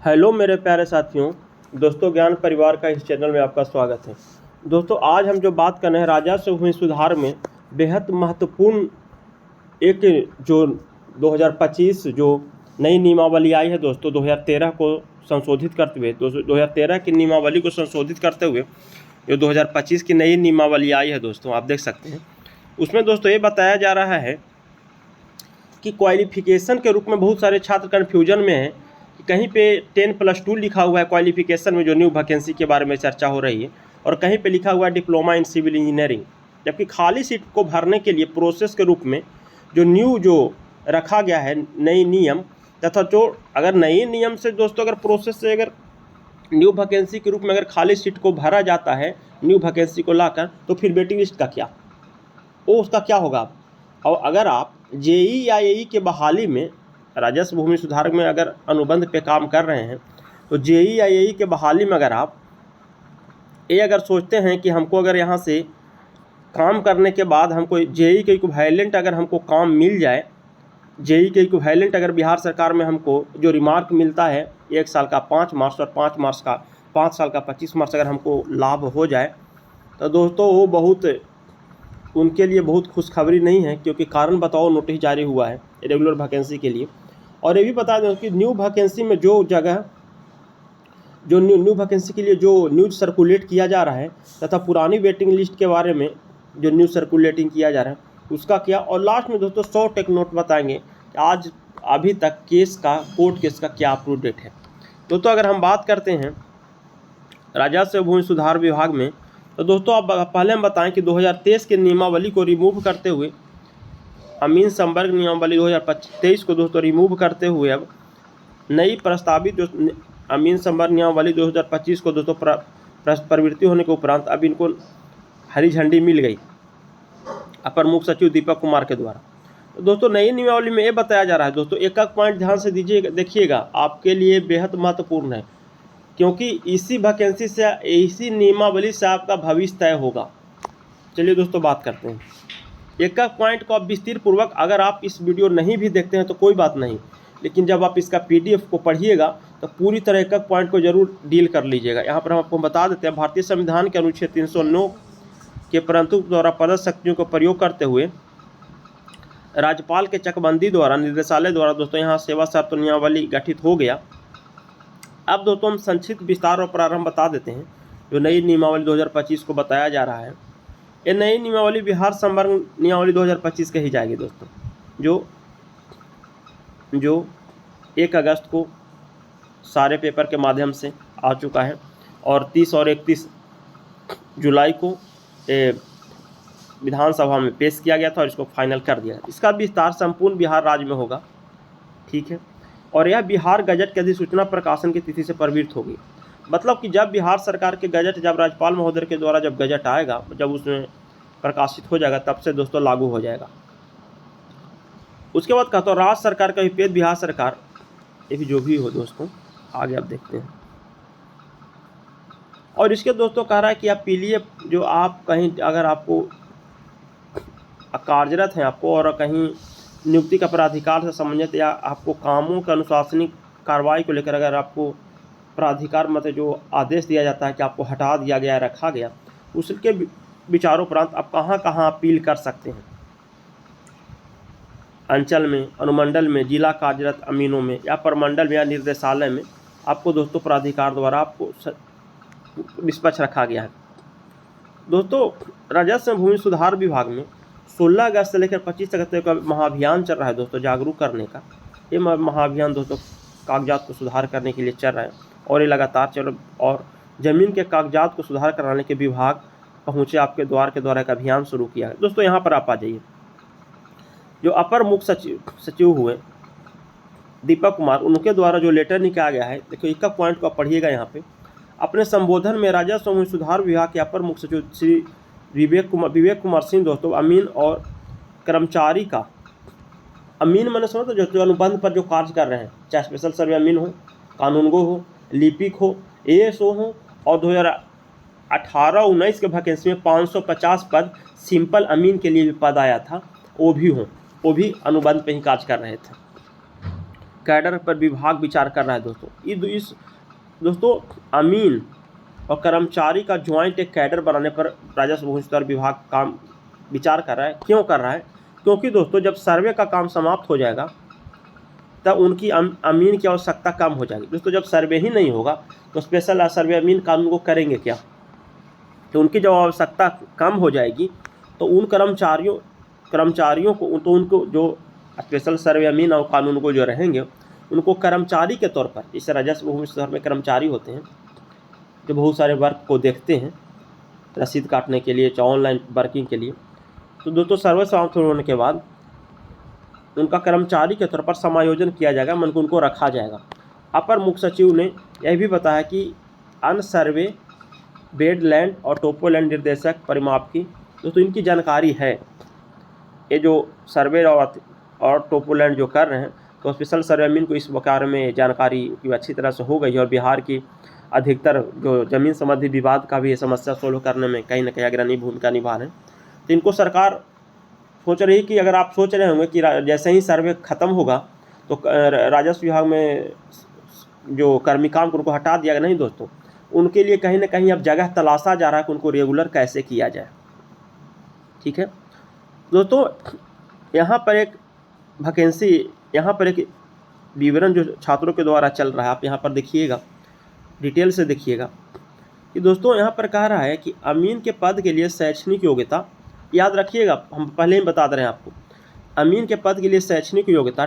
Hello मेरे प्यारे साथियों, दोस्तों ज्ञान परिवार का इस चैनल में आपका स्वागत है। दोस्तों आज हम जो बात कर रहे हैं राजस्व भूमि सुधार में बेहद महत्वपूर्ण एक जो 2025 जो नई नियमावली आई है दोस्तों, 2013 को संशोधित करते हुए 2013 की नियमावली को संशोधित करते हुए जो 2025 की नई नियमावली आई है दोस्तों, आप देख सकते हैं। उसमें दोस्तों ये बताया जा रहा है कि क्वालिफिकेशन के रूप में बहुत सारे छात्र कन्फ्यूजन में हैं कि कहीं पे 10+2 लिखा हुआ है क्वालिफिकेशन में, जो न्यू वैकेंसी के बारे में चर्चा हो रही है, और कहीं पे लिखा हुआ है डिप्लोमा इन सिविल इंजीनियरिंग। जबकि खाली सीट को भरने के लिए प्रोसेस के रूप में जो रखा गया है नई नियम, तथा जो अगर नई नियम से दोस्तों अगर प्रोसेस से अगर न्यू वैकेंसी के रूप में अगर खाली सीट को भरा जाता है न्यू वैकेंसी को लाकर, तो फिर वेटिंग लिस्ट का क्या, वो उसका क्या होगा। और अगर आप जेई या एई के बहाली में राजस्व भूमि सुधार में अगर अनुबंध पे काम कर रहे हैं, तो जेई या एई के बहाली में अगर आप अगर सोचते हैं कि हमको अगर यहाँ से काम करने के बाद हमको जेई के इक्विवेलेंट अगर हमको काम मिल जाए, जेई के इक्विवेलेंट अगर बिहार सरकार में हमको जो रिमार्क मिलता है 1 साल का 5 मार्क्स और 5 साल का 25 मार्क्स अगर हमको लाभ हो जाए, तो दोस्तों वो बहुत उनके लिए बहुत खुशखबरी नहीं है, क्योंकि कारण बताओ नोटिस जारी हुआ है रेगुलर वैकेंसी के लिए। और ये भी बता दें कि न्यू वैकेंसी में जो जगह जो न्यू वैकेंसी के लिए जो न्यूज़ सर्कुलेट किया जा रहा है, तथा पुरानी वेटिंग लिस्ट के बारे में जो न्यूज़ सर्कुलेटिंग किया जा रहा है उसका क्या, और लास्ट में दोस्तों 100 टेक नोट बताएंगे कि आज अभी तक कोर्ट केस का क्या अप्रूव डेट है। दोस्तों अगर हम बात करते हैं राजस्व भूमि सुधार विभाग में, तो दोस्तों आप पहले हम बताएं कि 2023 के नियमावली को रिमूव करते हुए अमीन संवर्ग नियमावली 2023 को दोस्तों रिमूव करते हुए अब नई प्रस्तावित जो अमीन संवर्ग नियमावली 2025 को दोस्तों प्रवृत्ति होने के उपरांत अब इनको हरी झंडी मिल गई अपर मुख्य सचिव दीपक कुमार के द्वारा। तो दोस्तों नई नियमावली में ये बताया जा रहा है दोस्तों, एक पॉइंट ध्यान से देखिएगा, आपके लिए बेहद महत्वपूर्ण है, क्योंकि इसी वैकेंसी से इसी नियमावली से आपका भविष्य तय होगा। चलिए दोस्तों बात करते हैं एक पॉइंट को आप विस्तार पूर्वक, अगर आप इस वीडियो नहीं भी देखते हैं तो कोई बात नहीं, लेकिन जब आप इसका PDF को पढ़िएगा तो पूरी तरह एक पॉइंट को जरूर डील कर लीजिएगा। यहाँ पर हम आपको बता देते हैं, भारतीय संविधान के अनुच्छेद 309 के परंतु द्वारा पदस्थ शक्तियों का प्रयोग करते हुए राज्यपाल के चकबंदी द्वारा निर्देशालय द्वारा दोस्तों यहाँ सेवा शर्त नियमावली गठित हो गया। अब दोस्तों हम संक्षिप्त विस्तार और प्रारंभ बता देते हैं। जो नई नियमावली 2025 को बताया जा रहा है, ये नई नियमावली बिहार संवर्ग नियमावली 2025 कही जाएगी दोस्तों, जो 1 अगस्त को सारे पेपर के माध्यम से आ चुका है, और 30 और 31 जुलाई को विधानसभा में पेश किया गया था और इसको फाइनल कर दिया। इसका विस्तार संपूर्ण बिहार राज्य में होगा, ठीक है, और यह बिहार गजट की अधिसूचना प्रकाशन की तिथि से प्रवृत्त होगी। मतलब कि जब बिहार सरकार के गजट, जब राज्यपाल महोदय के द्वारा जब गजट आएगा, जब उसमें प्रकाशित हो जाएगा, तब से दोस्तों लागू हो जाएगा। उसके बाद कहता हूँ राज्य सरकार का विपेद बिहार सरकार, ये भी जो भी हो दोस्तों आगे आप देखते हैं। और इसके दोस्तों कह रहा है कि आप पीलिए जो आप कहीं अगर आपको कार्यरत हैं आपको और कहीं नियुक्ति का प्राधिकार से संबंधित या आपको कामों के अनुशासनिक कार्रवाई को लेकर अगर आपको प्राधिकार मत जो आदेश दिया जाता है कि आपको हटा दिया गया, रखा गया, उसके विचारोपरांत आप कहाँ कहाँ अपील कर सकते हैं। अंचल में, अनुमंडल में, जिला कार्यरत अमीनों में या प्रमंडल में या निर्देशालय में आपको दोस्तों प्राधिकार द्वारा आपको निष्पक्ष रखा गया है। दोस्तों राजस्व भूमि सुधार विभाग में 16 अगस्त से लेकर 25 अगस्त तक का महाअभियान चल रहा है दोस्तों, जागरूक करने का। ये महाअभियान दोस्तों कागजात को सुधार करने के लिए चल रहा है, और ये लगातार चल, और ज़मीन के कागजात को सुधार कराने के विभाग पहुँचे आपके द्वार के द्वारा एक अभियान शुरू किया है। दोस्तों यहाँ पर आप आ जाइए, जो अपर मुख्य सचिव हुए दीपक कुमार, उनके द्वारा जो लेटर निकाला गया है, देखिए एक पॉइंट को आप पढ़िएगा। यहाँ पे अपने संबोधन में राजस्व भूमि सुधार विभाग के अपर मुख्य सचिव श्री विवेक कुमार सिंह दोस्तों अमीन और कर्मचारी का, अमीन मैंने सुना तो जो अनुबंध पर जो कार्य कर रहे हैं, चाहे स्पेशल सर्वे अमीन हो, कानूनगो हो, लिपिक हो, ASO हो, और 2018-19 के वैकेंसी में 550 पद सिंपल अमीन के लिए भी पद आया था, वो भी अनुबंध पे ही कार्य कर रहे थे। कैडर पर विभाग विचार कर रहा है दोस्तों। दोस्तों अमीन और कर्मचारी का ज्वाइंट एक कैडर बनाने पर राजस्व भूमि सुधार विभाग काम विचार कर रहा है। क्यों कर रहा है? क्योंकि दोस्तों जब सर्वे का काम समाप्त हो जाएगा तब उनकी अमीन की आवश्यकता कम हो जाएगी। दोस्तों जब सर्वे ही नहीं होगा तो स्पेशल सर्वे अमीन कानून को करेंगे क्या? तो उनकी जब आवश्यकता कम हो जाएगी तो उन कर्मचारियों को तो उनको जो स्पेशल सर्वे अमीन और कानून को जो रहेंगे उनको कर्मचारी के तौर पर, जैसे राजस्व भूमि सुधार में कर्मचारी होते हैं जो बहुत सारे वर्क को देखते हैं रसीद काटने के लिए, चाहे ऑनलाइन वर्किंग के लिए, तो दोस्तों सर्वे समाप्त होने के बाद उनका कर्मचारी के तौर पर समायोजन किया जाएगा, मन को उनको रखा जाएगा। अपर मुख्य सचिव ने यह भी बताया कि अन सर्वे बेड लैंड और टोपो लैंड निर्देशक परिमाप की दोस्तों इनकी जानकारी है। ये जो सर्वे और टोपो लैंड जो कर रहे हैं तो स्पेशल सर्वे अमीन को इस बारे में जानकारी की अच्छी तरह से हो गई है और बिहार की अधिकतर जो जमीन संबंधी विवाद का भी ये समस्या सोल्व करने में कहीं ना कहीं अग्रणी भूमिका निभा रहे हैं। तो इनको सरकार सोच रही है कि अगर आप सोच रहे होंगे कि जैसे ही सर्वे खत्म होगा तो राजस्व विभाग में जो कर्मी काम को उनको हटा दिया गया, नहीं दोस्तों, उनके लिए कहीं ना कहीं अब जगह तलाशा जा रहा है कि उनको रेगुलर कैसे किया जाए। ठीक है दोस्तों, यहाँ पर एक वैकेंसी, यहाँ पर एक विवरण जो छात्रों के द्वारा चल रहा है, आप यहाँ पर देखिएगा, डिटेल से देखिएगा कि दोस्तों यहाँ पर कह रहा है कि अमीन के पद के लिए शैक्षणिक योग्यता, याद रखिएगा हम पहले ही बता दे रहे हैं आपको, अमीन के पद के लिए शैक्षणिक योग्यता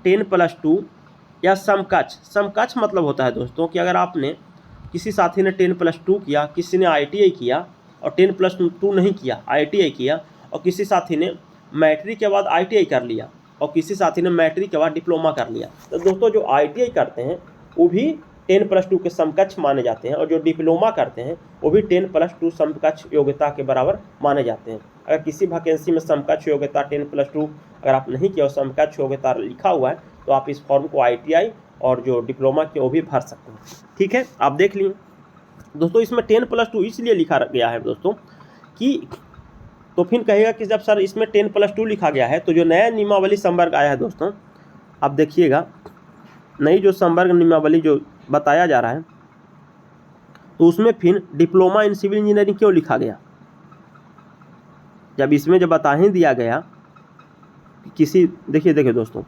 10+2 या समकक्ष मतलब होता है दोस्तों कि अगर आपने किसी साथी ने 10+2 किया, किसी ने ITI किया और 10+2 नहीं किया, ITI किया, और किसी साथी ने मैट्रिक के बाद ITI कर लिया और किसी साथी ने मैट्रिक के बाद डिप्लोमा कर लिया, तो दोस्तों जो ITI करते हैं वो भी 10+2 के समकक्ष माने जाते हैं और जो डिप्लोमा करते हैं वो भी 10+2 समकक्ष योग्यता के बराबर माने जाते हैं। अगर किसी वैकेंसी में समकक्ष योग्यता 10+2 अगर आप नहीं किया और समकक्ष योग्यता लिखा हुआ है तो आप इस फॉर्म को ITI और जो डिप्लोमा के वो भी भर सकते हैं। ठीक है, आप देख लिए दोस्तों, इसमें 10+2 इसलिए लिखा गया है दोस्तों कि, तो फिर कहेगा कि जब सर इसमें 10+2 लिखा गया है तो जो नया नियमावली संवर्ग आया है दोस्तों, आप देखिएगा नई जो संवर्ग नियमावली जो बताया जा रहा है तो उसमें फिर डिप्लोमा इन सिविल इंजीनियरिंग क्यों लिखा गया? जब इसमें जब बता ही दिया गया किसी, देखिए दोस्तों,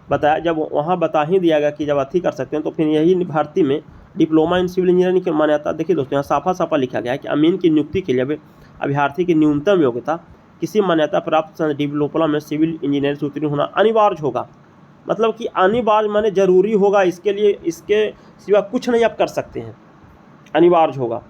बताया जब वहाँ बता ही दिया गया कि जब अथी कर सकते हैं तो फिर यही भर्ती में डिप्लोमा इन सिविल इंजीनियरिंग की मान्यता, देखिए दोस्तों यहाँ साफा लिखा गया है कि अमीन की नियुक्ति के लिए अभ्यर्थी की न्यूनतम योग्यता किसी मान्यता प्राप्त डिप्लोमा में सिविल इंजीनियरिंग से उत्तीर्ण होना अनिवार्य होगा। मतलब कि अनिवार्य माने जरूरी होगा, इसके लिए इसके सिवा कुछ नहीं आप कर सकते हैं, अनिवार्य होगा।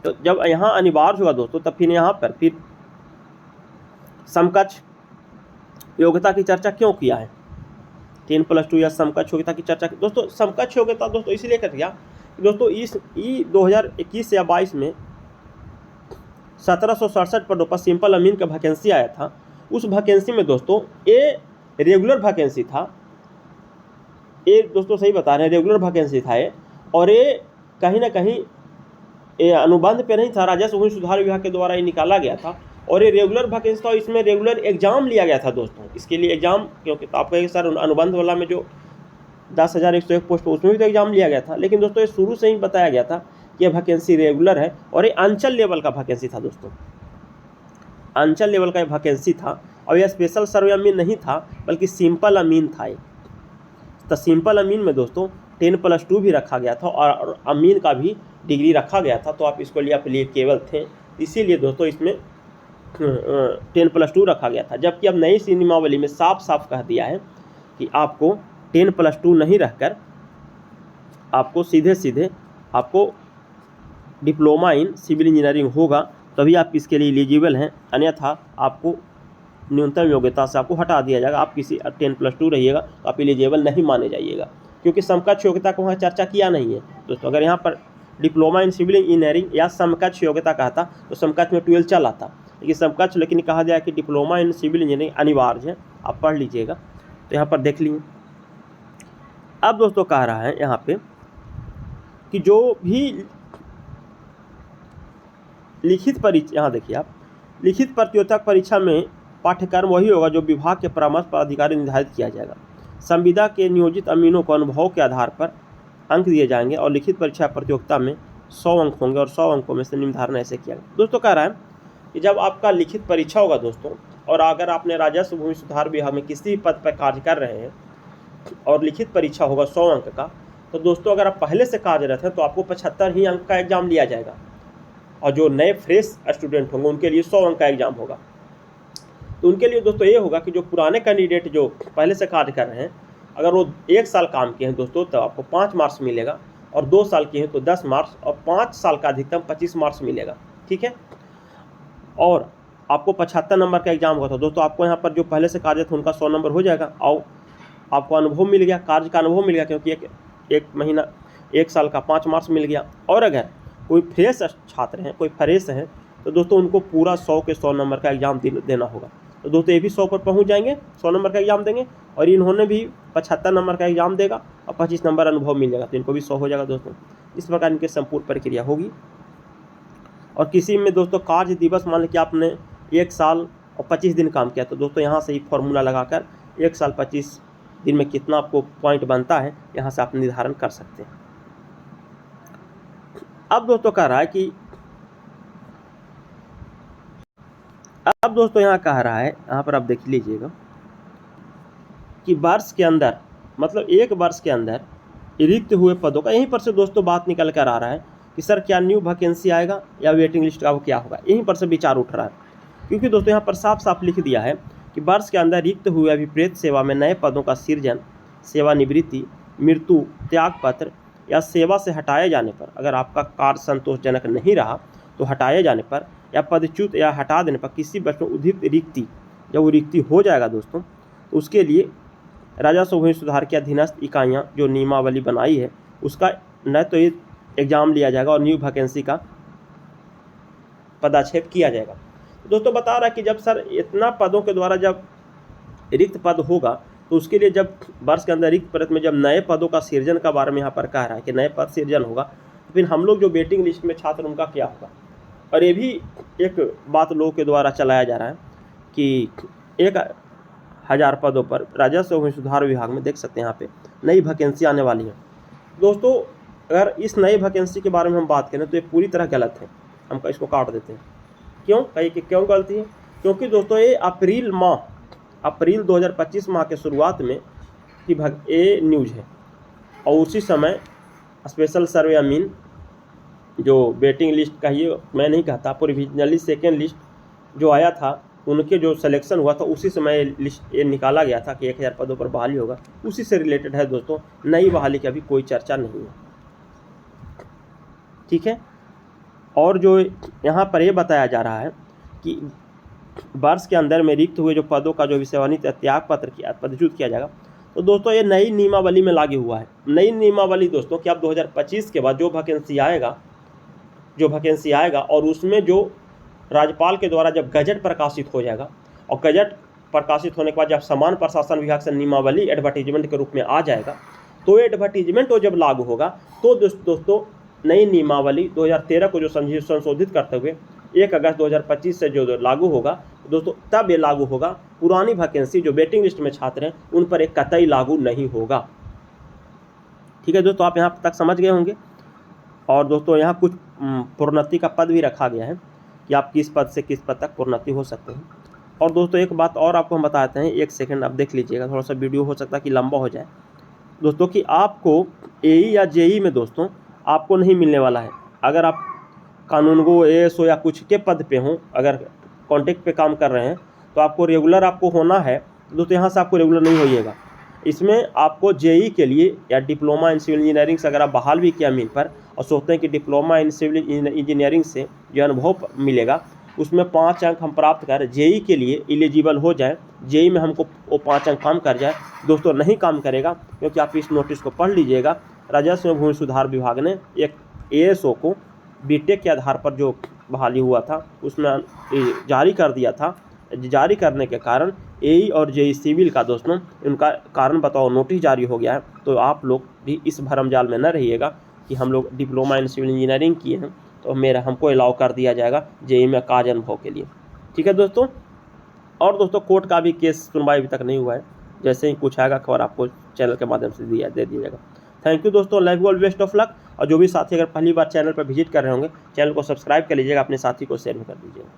तो जब यहाँ अनिवार्य होगा दोस्तों तब फिर यहाँ पर फिर समकक्ष योग्यता की चर्चा क्यों किया है? 10+2 या समकक्ष योग्यता की चर्चा दोस्तों, समकक्ष योग्यता दोस्तों इसलिए कर दिया दोस्तों, इस 2021 या 22 में 1767 पदों पर सिंपल अमीन का वैकेंसी आया था। उस वैकेंसी में दोस्तों ये रेगुलर वैकेंसी था, ये दोस्तों सही बता रहे हैं, रेगुलर वैकेंसी था ये, और ये कहीं ना कहीं ये अनुबंध पे नहीं था, राजस्व भूमि सुधार विभाग के द्वारा ये निकाला गया था और ये रेगुलर वैकेंसी था। इसमें रेगुलर एग्जाम लिया गया था दोस्तों, इसके लिए एग्जाम, क्योंकि तो आप कहेंगे सर अनुबंध वाला में जो 10,101 पोस्ट उसमें भी तो एग्जाम लिया गया था, लेकिन दोस्तों ये शुरू से ही बताया गया था कि यह वैकेंसी रेगुलर है और ये अंचल लेवल का वैकेंसी था दोस्तों, अंचल लेवल का वैकेंसी था और यह स्पेशल सर्वे अमीन नहीं था बल्कि सिंपल अमीन था। तो सिंपल अमीन में दोस्तों 10+2 भी रखा गया था और अमीन का भी डिग्री रखा गया था, तो आप इसको लिए एप्लीकेबल थे, इसीलिए दोस्तों इसमें 10+2 रखा गया था। जबकि अब नई सी नियमावली में साफ कह दिया है कि आपको 10+2 नहीं रहकर आपको सीधे आपको डिप्लोमा इन सिविल इंजीनियरिंग होगा, तभी आप इसके लिए एलिजिबल हैं, अन्यथा आपको न्यूनतम योग्यता से आपको हटा दिया जाएगा। आप किसी 10+2 रहिएगा तो आप एलिजिबल नहीं माने जाइएगा, क्योंकि समकक्ष योग्यता को वहाँ चर्चा किया नहीं है दोस्तों। अगर यहाँ पर डिप्लोमा इन सिविल इंजीनियरिंग या समकक्ष योग्यता कहता तो समकक्ष में 12 चल आता, लेकिन समकक्ष लेकिन कहा गया कि डिप्लोमा इन सिविल इंजीनियरिंग अनिवार्य है, आप पढ़ लीजिएगा। तो यहाँ पर देख लीजिए, अब दोस्तों कह रहा है यहाँ पे कि जो भी लिखित परीक्षा, यहाँ देखिए आप, लिखित प्रतियोगिता परीक्षा में पाठ्यक्रम वही होगा जो विभाग के परामर्श पर अधिकारी निर्धारित किया जाएगा। संविदा के नियोजित अमीनों को अनुभव के आधार पर अंक दिए जाएंगे और लिखित परीक्षा प्रतियोगिता में 100 अंक होंगे और 100 अंकों में से निर्धारण ऐसे किया गया। दोस्तों कह रहा है कि जब आपका लिखित परीक्षा होगा दोस्तों, और अगर आपने राजस्व भूमि सुधार विभाग में किसी भी पद पर कार्य कर रहे हैं और लिखित परीक्षा होगा 100 अंक का, तो दोस्तों अगर आप पहले से कार्यरत हैं तो आपको 75 ही अंक का एग्जाम लिया जाएगा, और जो नए फ्रेश स्टूडेंट होंगे उनके लिए 100 अंक का एग्जाम होगा। तो उनके लिए दोस्तों ये होगा कि जो पुराने कैंडिडेट जो पहले से कार्य कर रहे हैं, अगर वो 1 साल काम किए हैं दोस्तों तो आपको 5 मार्क्स मिलेगा, और 2 साल किए हैं तो 10 मार्क्स, और 5 साल का अधिकतम 25 मार्क्स मिलेगा। ठीक है, और आपको 75 नंबर का एग्जाम होगा। तो दोस्तों आपको यहाँ पर जो पहले से कार्यरत उनका 100 नंबर हो जाएगा, और आपको अनुभव मिल गया, कार्य का अनुभव मिल गया, क्योंकि एक महीना 1 साल का 5 मार्क्स मिल गया। और अगर कोई फ्रेश छात्र हैं, कोई फ्रेश हैं, तो दोस्तों उनको पूरा 100 के 100 नंबर का एग्जाम देना होगा। तो दोस्तों ये भी 100 पर पहुंच जाएंगे, 100 नंबर का एग्जाम देंगे, और इन्होंने भी 75 नंबर का एग्जाम देगा और 25 नंबर अनुभव मिल जाएगा, तो इनको भी 100 हो जाएगा दोस्तों। इस प्रकार इनकी संपूर्ण प्रक्रिया होगी। और किसी में दोस्तों कार्य दिवस मान लीजिए आपने 1 साल और 25 दिन काम किया, तो दोस्तों यहाँ से ही फॉर्मूला लगाकर 1 साल 25 दिन में कितना आपको पॉइंट बनता है, यहाँ से आप निर्धारण कर सकते हैं। अब दोस्तों कह रहा है कि अब दोस्तों यहाँ कह रहा है, यहाँ पर आप देख लीजिएगा कि वर्ष के अंदर, मतलब 1 वर्ष के अंदर रिक्त हुए पदों का, यहीं पर से दोस्तों बात निकल कर आ रहा है कि सर क्या न्यू वैकेंसी आएगा या वेटिंग लिस्ट का वो क्या होगा, यहीं पर से विचार उठ रहा है। क्योंकि दोस्तों यहाँ पर साफ साफ लिख दिया है कि वर्ष के अंदर रिक्त हुए अभिप्रेत सेवा में नए पदों का सृजन, सेवानिवृत्ति, मृत्यु, त्यागपत्र या सेवा से हटाए जाने पर, अगर आपका कार्य संतोषजनक नहीं रहा तो हटाए जाने पर, या पदच्युत या हटा देने पर किसी वर्ष में उद्धित रिक्ति, जब वो रिक्ति हो जाएगा दोस्तों, तो उसके लिए राजस्व भूमि सुधार के अधीनस्थ इकाइयाँ जो नियमावली बनाई है उसका न तो ये एग्जाम लिया जाएगा और न्यू वैकेंसी का पदाक्षेप किया जाएगा। दोस्तों बता रहा है कि जब सर इतना पदों के द्वारा जब रिक्त पद होगा, तो उसके लिए जब वर्ष के अंदर रिक्त पद में जब नए पदों का सृजन का बारे में यहाँ पर कह रहा है कि नए पद सृजन होगा, तो फिर हम लोग जो वेटिंग लिस्ट में छात्र उनका क्या होगा। और ये भी एक बात लोगों के द्वारा चलाया जा रहा है कि 1000 पदों पर राजस्व भूमि सुधार विभाग में देख सकते हैं यहाँ पे नई वैकेंसी आने वाली है। दोस्तों अगर इस नई वैकेंसी के बारे में हम बात करें तो ये पूरी तरह गलत है, हम इसको काट देते हैं। क्यों कहिए कि क्यों गलती है? क्योंकि दोस्तों ये अप्रैल 2025 माह के शुरुआत में की ये न्यूज़ है, और उसी समय स्पेशल सर्वे अमीन जो वेटिंग लिस्ट कहिए, मैं नहीं कहता, प्रोविजनली सेकेंड लिस्ट जो आया था उनके जो सिलेक्शन हुआ था उसी समय लिस्ट ये निकाला गया था कि 1000 पदों पर बहाली होगा, उसी से रिलेटेड है दोस्तों। नई बहाली की अभी कोई चर्चा नहीं है, ठीक है। और जो यहाँ पर ये बताया जा रहा है कि वर्ष के अंदर में रिक्त हुए जो पदों का जो सेवानिवृत्ति त्याग पत्र की पदच्युत किया जाएगा, तो दोस्तों ये नई नियमावली में लागू हुआ है। नई नियमावली दोस्तों कि अब 2025 के बाद जो वैकेंसी आएगा और उसमें जो राज्यपाल के द्वारा जब गजट प्रकाशित हो जाएगा, और गजट प्रकाशित होने के बाद जब समान प्रशासन विभाग से नियमावली एडवर्टीजमेंट के रूप में आ जाएगा, तो एडवर्टीजमेंट वो जब लागू होगा तो दोस्तों नई नियमावली 2013 को जो संशोधित करते हुए 1 अगस्त 2025 से जो लागू होगा दोस्तों, तब ये लागू होगा। पुरानी वैकेंसी जो वेटिंग लिस्ट में छात्र हैं उन पर एक कतई लागू नहीं होगा, ठीक है दोस्तों। आप यहाँ तक समझ गए होंगे। और दोस्तों यहाँ कुछ प्रोन्नति का पद भी रखा गया है कि आप किस पद से किस पद तक प्रोन्नति हो सकते हैं। और दोस्तों एक बात और आपको हम बताते हैं, 1 सेकंड आप देख लीजिएगा, थोड़ा सा वीडियो हो सकता है कि लंबा हो जाए दोस्तों, कि आपको एई या जेई में दोस्तों आपको नहीं मिलने वाला है। अगर आप कानूनगो, एएसओ या कुछ के पद पे हों, अगर कॉन्ट्रैक्ट पे काम कर रहे हैं, तो आपको रेगुलर आपको होना है दोस्तों, यहाँ से आपको रेगुलर नहीं होइएगा। इसमें आपको जेई के लिए या डिप्लोमा इन सिविल इंजीनियरिंग से अगर आप बहाल भी किया मीन पर और सोचते हैं कि डिप्लोमा इन सिविल इंजीनियरिंग से जो अनुभव मिलेगा उसमें 5 अंक हम प्राप्त कर जेई के लिए एलिजिबल हो जाए, जेई में हमको वो 5 अंक काम कर जाए, दोस्तों नहीं काम करेगा। क्योंकि आप इस नोटिस को पढ़ लीजिएगा, राजस्व भूमि सुधार विभाग ने एक एएसओ को बीटेक के आधार पर जो बहाली हुआ था उसमें जारी कर दिया था। जारी करने के कारण एई और जेई सिविल का दोस्तों उनका कारण बताओ नोटिस जारी हो गया है। तो आप लोग भी इस भरमजाल में न रहिएगा कि हम लोग डिप्लोमा इन सिविल इंजीनियरिंग किए हैं तो हमको अलाउ कर दिया जाएगा जेई में कार्य अनुभव के लिए, ठीक है दोस्तों। और दोस्तों कोर्ट का भी केस सुनवाई अभी तक नहीं हुआ है, जैसे ही कुछ आएगा खबर आपको चैनल के माध्यम से दे दिया जाएगा। थैंक यू दोस्तों, love you all, best of luck. और जो भी साथी अगर पहली बार चैनल पर विजिट कर रहे होंगे, चैनल को सब्सक्राइब कर लीजिएगा, अपने साथी को शेयर भी कर दीजिएगा।